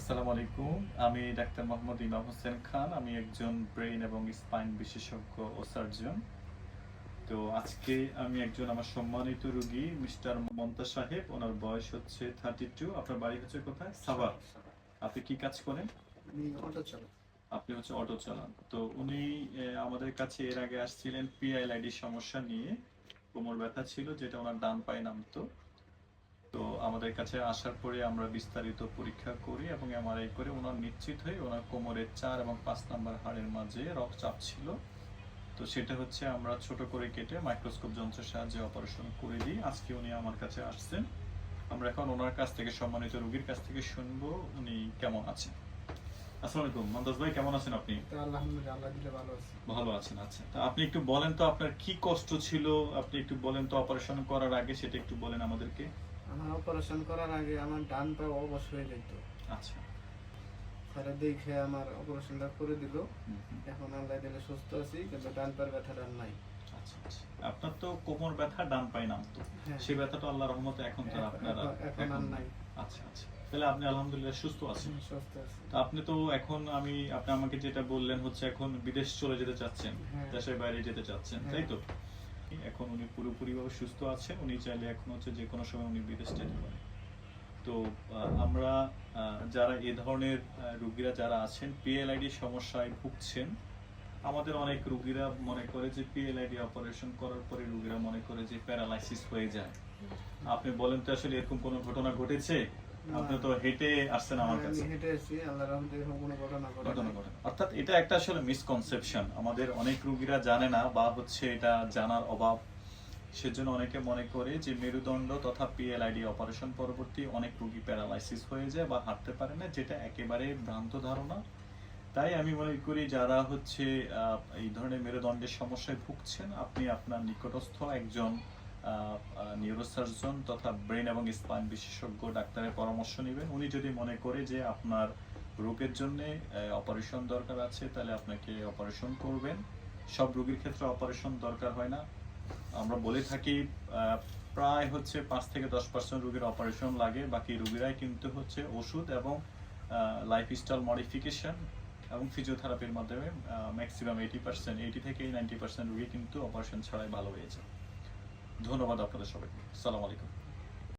আসসালামু আলাইকুম। আমি ডাক্তার মোহাম্মদ ইমাম হোসেন খান। আমি একজন ব্রেইন এবং স্পাইন বিশেষজ্ঞ ও সার্জন। তো আজকে আমি আমার সম্মানিত রোগী মিস্টার মমতা সাহেব, ওনার বয়স হচ্ছে 32। আপনার বাড়ি হচ্ছে কোথায়? সাভার। আপনি কি কাজ করেন? আমি অটো চালাই। আপনি হচ্ছে অটো চালান। তো উনি আমাদের কাছে এর আগে আসছিলেন পিআইএলআইডি সমস্যা নিয়ে। কোমর ব্যথা ছিল, যেটা ওনার ডান পায়ে নামতো। তো আমাদের কাছে আসার পরে আমরা বিস্তারিত পরীক্ষা করি এবং এমআরআই করে ওনার নিশ্চিত হয়ে ওনার কোমরের 4 এবং 5 নাম্বার হাড়ের মাঝে রক্তচাপ ছিল। তো সেটা হচ্ছে আমরা ছোট করে কেটে মাইক্রোস্কোপ যন্ত্রের সাহায্যে অপারেশন করে দিই। আজকে উনি আমার কাছে আসছেন। আমরা এখন ওনার কাছ থেকে, সম্মানিত রোগীর কাছ থেকে শুনবো উনি কেমন আছেন। আসসালামু আলাইকুম মন্তাজ ভাই, কেমন আছেন আপনি? তো আলহামদুলিল্লাহ, আল্লাহ দিলে ভালো আছি। ভালো আছেন? আচ্ছা, তা আপনি একটু বলেন তো আপনার কি কষ্ট ছিল, আপনি একটু বলেন তো অপারেশন করার আগে, সেটা একটু বলেন আমাদেরকে। আমার অপারেশন করার আগে আমার ডান পা অবশ হয়ে যেত। আচ্ছা। স্যারে দেখে আমার অপারেশনটা করে দিল। হুম, হুম। এখন আল্লাহ দিলে সুস্থ আছি, কিন্তু ডান পায়ের ব্যথাটা আর নাই। আচ্ছা, আচ্ছা। আপনার তো কোমর ব্যথা ডান পায়ে নামতো, হ্যাঁ, সেই ব্যথাটা আল্লাহর রহমতে এখন তো আপনারা এখন আর নাই। আচ্ছা, আচ্ছা। তাহলে আপনি আলহামদুলিল্লাহ সুস্থ আছেন। সুস্থ আছি। তো আপনি তো এখন আপনি আমাকে যেটা বললেন হচ্ছে এখন বিদেশ চলে যেতে চাচ্ছেন, হ্যাঁ, দেশের বাইরে যেতে চাচ্ছেন, হ্যাঁ। তাই তো? এখন উনি পুরোপুরিভাবে সুস্থ আছেন। উনি চাইলে এখন হচ্ছে যে কোনো সময় উনি বিদেশ যেতে পারেন। তো আমরা যারা এ ধরনের রোগীরা যারা আছেন, পিএলআইডি সমস্যায় ভুগছেন, আমাদের অনেক রোগীরা মনে করে যে পিএলআইডি অপারেশন করার পরে রোগীরা মনে করে যে প্যারালাইসিস হয়ে যায়। আপনি বলেন তো আসলে এরকম কোনো ঘটনা ঘটেছে? আপনি তো হেঁটে আসছেন আমার আমি কাছে। হেঁটে এসেছি, আল্লাহর রহমতে এরকম কোনো ঘটনা ঘটনা ঘটে ঘটে, অর্থাৎ এটা একটা আসলে মিসকনসেপশন। আমাদের অনেক রোগীরা জানে না, বা হচ্ছে এটা জানার অভাব। সেজন্য অনেকে মনে করে যে মেরুদণ্ড তথা পিএলআইডি অপারেশন পরবর্তী অনেক রোগী প্যারালাইসিস হয়ে যায় বা হাঁটতে পারে না, যেটা একেবারে ভ্রান্ত ধারণা। তাই আমি মনে করি যারা হচ্ছে এই ধরনের মেরুদণ্ডের সমস্যায় ভুগছেন, আপনি আপনার নিকটস্থ একজন নিউরোসার্জন তথা ব্রেন এবং স্পাইন বিশেষজ্ঞ ডাক্তারের পরামর্শ নেবেন। উনি যদি মনে করে যে আপনার রোগের জন্য অপারেশন দরকার আছে, তাহলে আপনাকে অপারেশন করবেন। সব রোগীর ক্ষেত্রে অপারেশন দরকার হয় না। আমরা বলে থাকি প্রায় হচ্ছে 5 থেকে 10% রোগীর অপারেশন লাগে, বাকি রোগীরাই কিন্তু হচ্ছে ওষুধ এবং লাইফস্টাইল মডিফিকেশন এবং ফিজিওথেরাপির মাধ্যমে ম্যাক্সিমাম 80 থেকে 90% রোগী কিন্তু অপারেশন ছাড়াই ভালো হয়ে যায়। ধন্যবাদ আপনাদের সবাইকে। আসসালামু আলাইকুম।